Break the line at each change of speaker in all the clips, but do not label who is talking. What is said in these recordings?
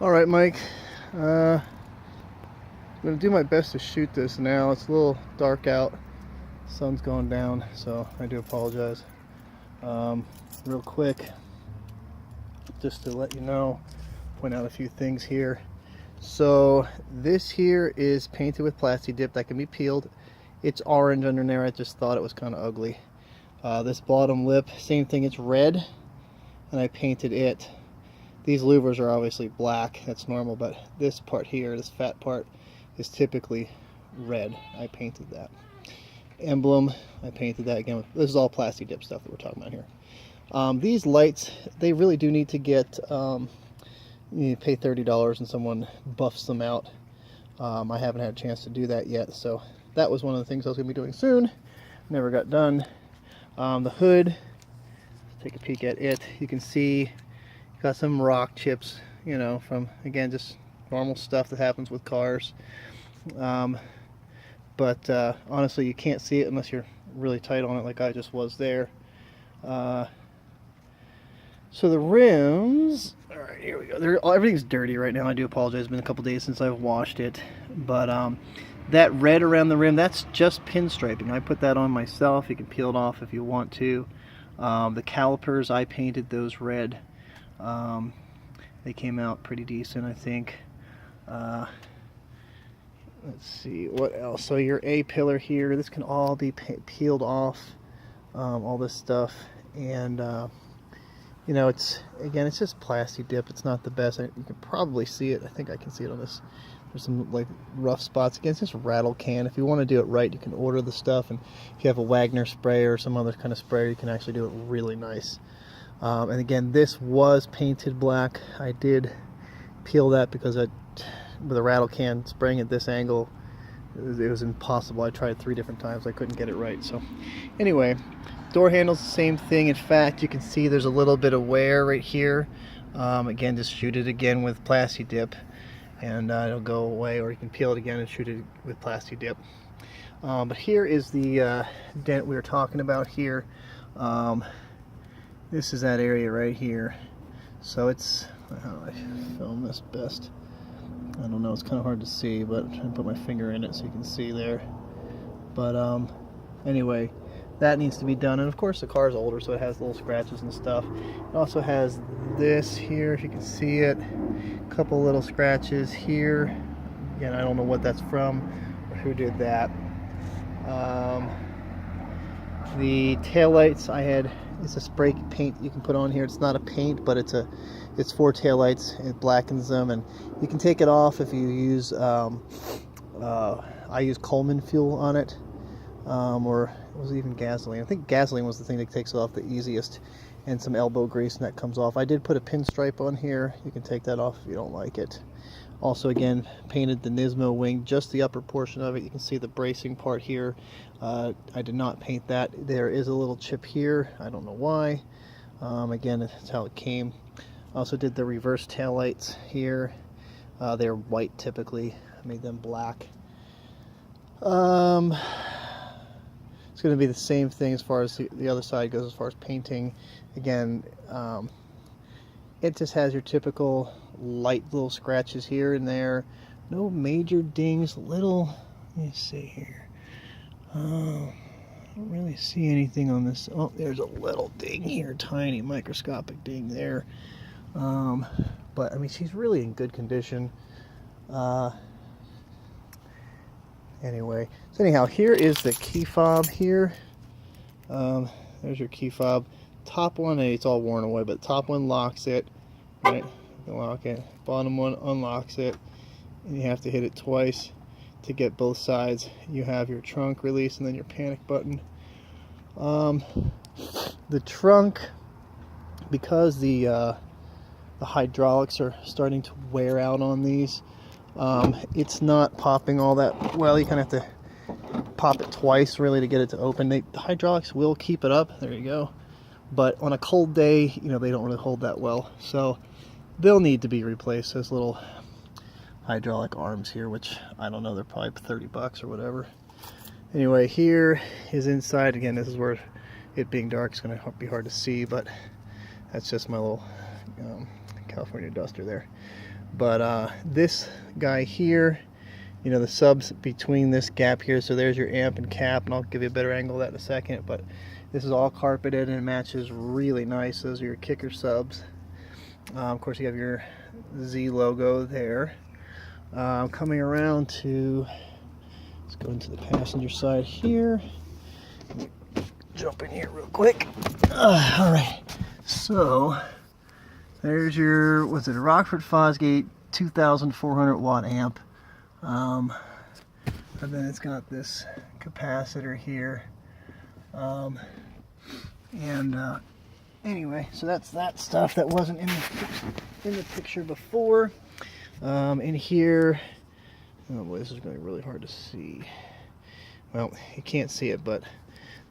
Alright, Mike. I'm going to do my best to shoot this now. It's a little dark out. Sun's going down, so I do apologize. Real quick, just to let you know, point out a few things here. So this here is painted with Plasti Dip that can be peeled. It's orange under there. I just thought it was kind of ugly. This bottom lip, same thing, it's red, and I painted it. These louvers are obviously black, that's normal, but this part here, this fat part, is typically red. I painted that. Emblem, I painted that again. This is all Plasti Dip stuff that we're talking about here. These lights, they really do need to get, you pay $30 and someone buffs them out. I haven't had a chance to do that yet, so that was one of the things I was going to be doing soon. Never got done. The hood, take a peek at it. You can see got some rock chips, you know, from, again, just normal stuff that happens with cars. But honestly, you can't see it unless you're really tight on it like I just was there. So the rims, all right, here we go. Everything's dirty right now. I do apologize. It's been a couple days since I've washed it. But that red around the rim, that's just pinstriping. I put that on myself. You can peel it off if you want to. The calipers, I painted those red. They came out pretty decent, I think. Let's see, what else? So your A-pillar here, this can all be peeled off, all this stuff. And, you know, it's just Plasti Dip. It's not the best. You can probably see it. I think I can see it on this. There's some, like, rough spots. Again, it's just rattle can. If you want to do it right, you can order the stuff. And if you have a Wagner sprayer or some other kind of sprayer, you can actually do it really nice. And again, this was painted black. I did peel that because with a rattle can spraying at this angle, it was impossible. I tried 3 different times. I couldn't get it right. So anyway, door handles, the same thing. In fact, you can see there's a little bit of wear right here. Again, just shoot it again with Plasti Dip and it'll go away, or you can peel it again and shoot it with Plasti Dip. But here is the dent we were talking about here. This is that area right here. So it's, how do I film this best? I don't know, it's kind of hard to see, but I'm trying to put my finger in it so you can see there. But anyway, that needs to be done. And of course the car's older, so it has little scratches and stuff. It also has this here, if you can see it. A couple little scratches here. Again, I don't know what that's from or who did that. The taillights I had, it's a spray paint you can put on here. It's not a paint, but it's for taillights. It blackens them, and you can take it off if you use I use Coleman fuel on it, or was it even gasoline? I think gasoline was the thing that takes it off the easiest, and some elbow grease, and that comes off. I did put a pinstripe on here. You can take that off if you don't like it. Also, again, painted the Nismo wing, just the upper portion of it. You can see the bracing part here. I did not paint that. There is a little chip here. I don't know why. Again, that's how it came. I also did the reverse taillights here. They're white typically. I made them black. It's going to be the same thing as far as the other side goes, as far as painting. Again, it just has your typical light little scratches here and there. No major dings. Little, let me see here. I don't really see anything on this. Oh, there's a little ding here, tiny microscopic ding there. But I mean, she's really in good condition. Anyway, so anyhow, here is the key fob here. There's your key fob. Top one, it's all worn away, but top one locks it. Right, you lock it. Bottom one unlocks it, and you have to hit it twice to get both sides. You have your trunk release and then your panic button. The trunk, because the hydraulics are starting to wear out on these, it's not popping all that well. You kind of have to pop it twice really to get it to open. The hydraulics will keep it up. There you go. But on a cold day, you know, they don't really hold that well. So they'll need to be replaced. Those little hydraulic arms here, which I don't know, they're probably $30 or whatever. Anyway, here is inside. Again, this is where it being dark is going to be hard to see, but that's just my little California duster there. But this guy here, you know, the subs between this gap here, so there's your amp and cap, and I'll give you a better angle of that in a second, but this is all carpeted and it matches really nice. Those are your kicker subs. Of course, you have your Z logo there. Coming around to, let's go into the passenger side here. Jump in here real quick. All right, so there's your, what's it, a Rockford Fosgate 2,400 watt amp. And then it's got this capacitor here. Anyway, so that's that stuff that wasn't in the picture before. In here, oh boy, this is going to be really hard to see. Well, you can't see it, but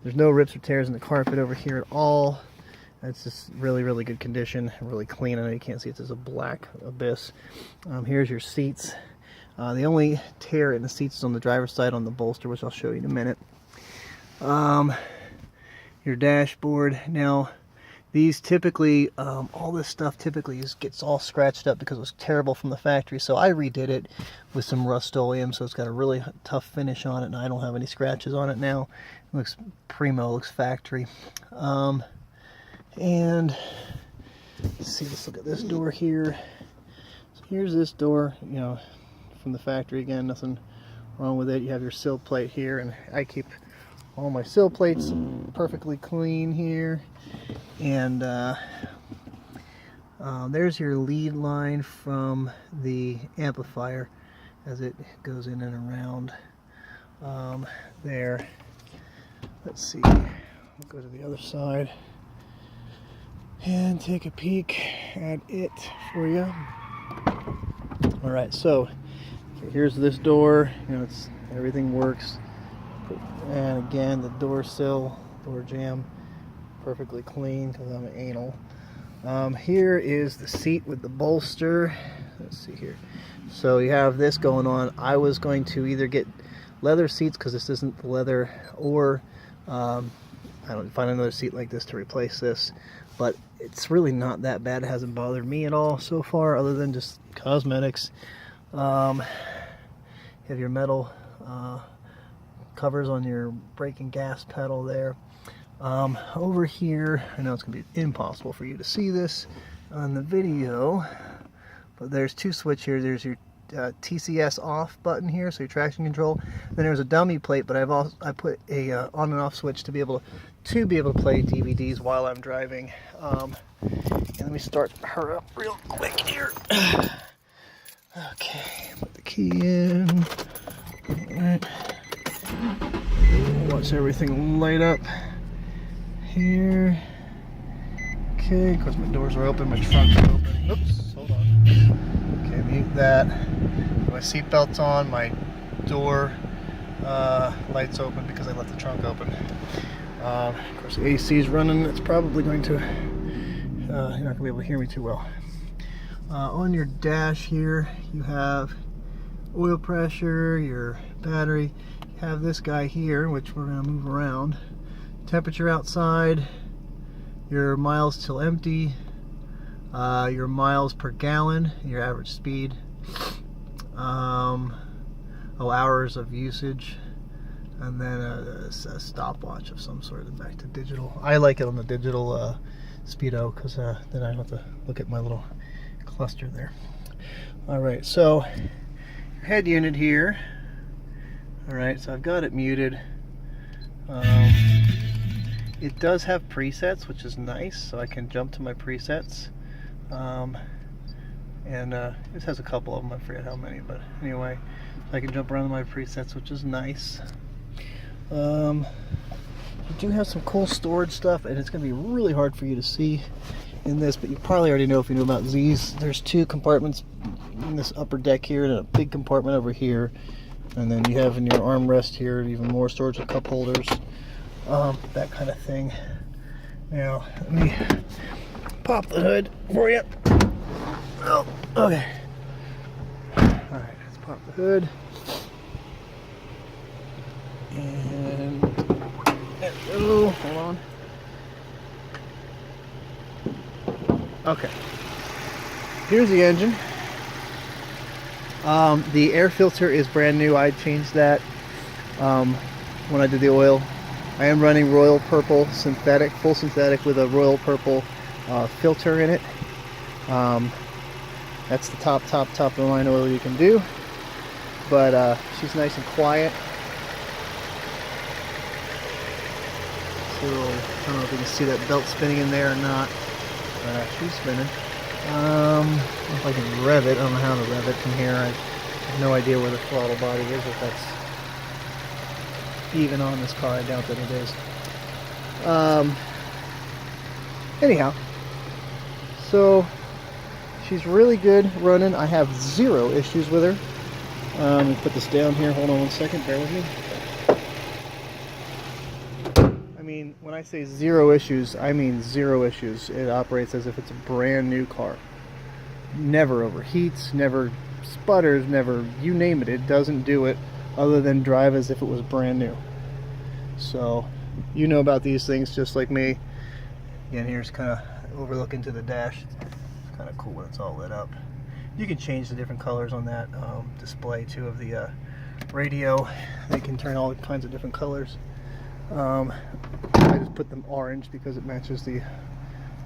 there's no rips or tears in the carpet over here at all. It's just really, really good condition, really clean. I know you can't see it, it's a black abyss. Here's your seats. The only tear in the seats is on the driver's side on the bolster, which I'll show you in a minute. Your dashboard. Now, these typically, all this stuff typically gets all scratched up because it was terrible from the factory. So I redid it with some Rust-Oleum, so it's got a really tough finish on it, and I don't have any scratches on it now. It looks primo, looks factory. And let's see, let's look at this door here. So here's this door, you know, from the factory again, nothing wrong with it. You have your sill plate here, and I keep all my sill plates perfectly clean here. And there's your lead line from the amplifier as it goes in and around there. Let's see, we'll go to the other side and take a peek at it for you. All right, so here's this door. You know, everything works. And again, the door sill, door jamb, perfectly clean because I'm anal. Here is the seat with the bolster. Let's see here. So you have this going on. I was going to either get leather seats because this isn't leather, or I don't find another seat like this to replace this. But it's really not that bad. It hasn't bothered me at all so far, other than just cosmetics. You have your metal covers on your brake and gas pedal there. Over here, I know it's going to be impossible for you to see this on the video, but there's two switches here. There's your TCS off button here, so your traction control. Then there's a dummy plate, but I put a on and off switch to be able to play DVDs while I'm driving. And let me start her up real quick here. Okay, put the key in. All right. Watch everything light up here. Okay, of course my doors are open, my trunk's open. Oops, hold on. Okay, mute that. My seatbelt's on, my door light's open because I left the trunk open. Of course the AC is running. It's probably going to, you're not going to be able to hear me too well. On your dash here, you have oil pressure, your battery. You have this guy here, which we're going to move around. Temperature outside, your miles till empty, your miles per gallon, your average speed, hours of usage, and then a stopwatch of some sort. And back to digital. I like it on the digital speedo because then I don't have to look at my little cluster there. Alright, so your head unit here. Alright, so I've got it muted. It does have presets, which is nice, so I can jump to my presets. It has a couple of them, I forget how many, but anyway, I can jump around to my presets, which is nice. You do have some cool storage stuff, and it's going to be really hard for you to see in this, but you probably already know if you know about Z's. There's two compartments in this upper deck here, and a big compartment over here, and then you have in your armrest here even more storage with cup holders, that kind of thing. Now let me pop the hood for you. Oh, okay. Alright, let's pop the hood. And there we go. Hold on. Okay. here's the engine. The air filter is brand new. I changed that when I did the oil. I am running royal purple synthetic, full synthetic with a royal purple filter in it. That's the top of the line oil you can do. But she's nice and quiet. So I don't know if you can see that belt spinning in there or not. She's spinning. I don't know if I can rev it. I don't know how to rev it from here. I have no idea where the throttle body is, if that's even on this car. I doubt that it is. Anyhow, so she's really good running. I have zero issues with her. Let me put this down here. Hold on one second. Bear with me. I mean, when I say zero issues, I mean zero issues. It operates as if it's a brand new car. Never overheats, never sputters, never, you name it, it doesn't do it other than drive as if it was brand new. So, you know about these things just like me. Again, here's kind of overlooking to the dash. It's kind of cool when it's all lit up. You can change the different colors on that display too of the radio. They can turn all kinds of different colors. I just put them orange because it matches the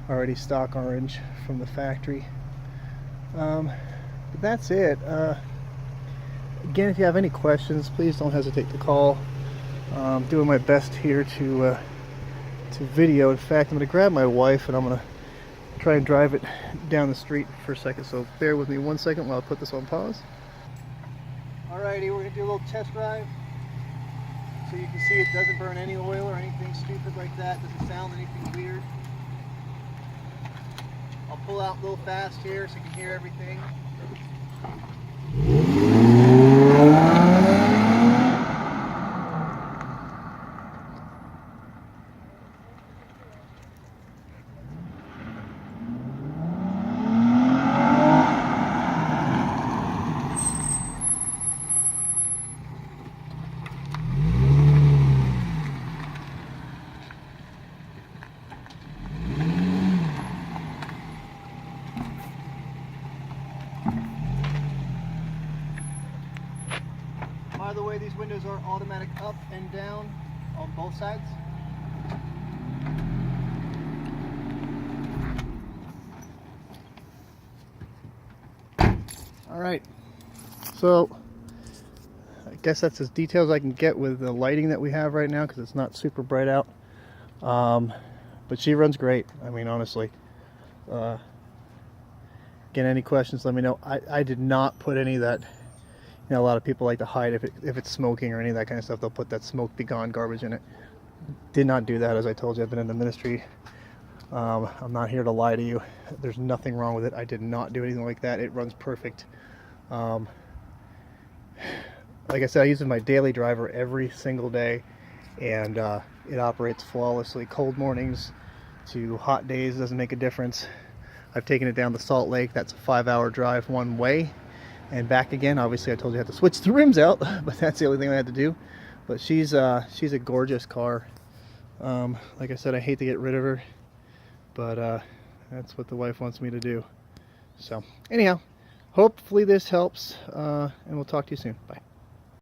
already stock orange from the factory. But that's it. Again, if you have any questions, please don't hesitate to call. I'm doing my best here to video. In fact, I'm going to grab my wife and I'm going to try and drive it down the street for a second. So bear with me 1 second while I put this on pause. Alrighty, we're going to do a little test drive. So you can see it doesn't burn any oil or anything stupid like that. Doesn't sound anything weird. I'll pull out a little fast here so you can hear everything. By the way, these windows are automatic up and down on both sides. Alright, so I guess that's as detailed as I can get with the lighting that we have right now because it's not super bright out. But she runs great, I mean, honestly. Again, any questions, let me know. I did not put any of that. You know, a lot of people like to hide if it's smoking or any of that kind of stuff. They'll put that smoke be gone garbage in it. Did not do that. As I told you, I've been in the ministry. I'm not here to lie to you. There's nothing wrong with it. I did not do anything like that. It runs perfect. Like I said, I use it in my daily driver every single day, and it operates flawlessly. Cold mornings to hot days doesn't make a difference. I've taken it down to Salt Lake. That's a 5-hour drive one way and back again. Obviously I told you I had to switch the rims out, but that's the only thing I had to do. But she's a gorgeous car. Like I said, I hate to get rid of her, but that's what the wife wants me to do. So anyhow, hopefully this helps, and we'll talk to you soon. Bye.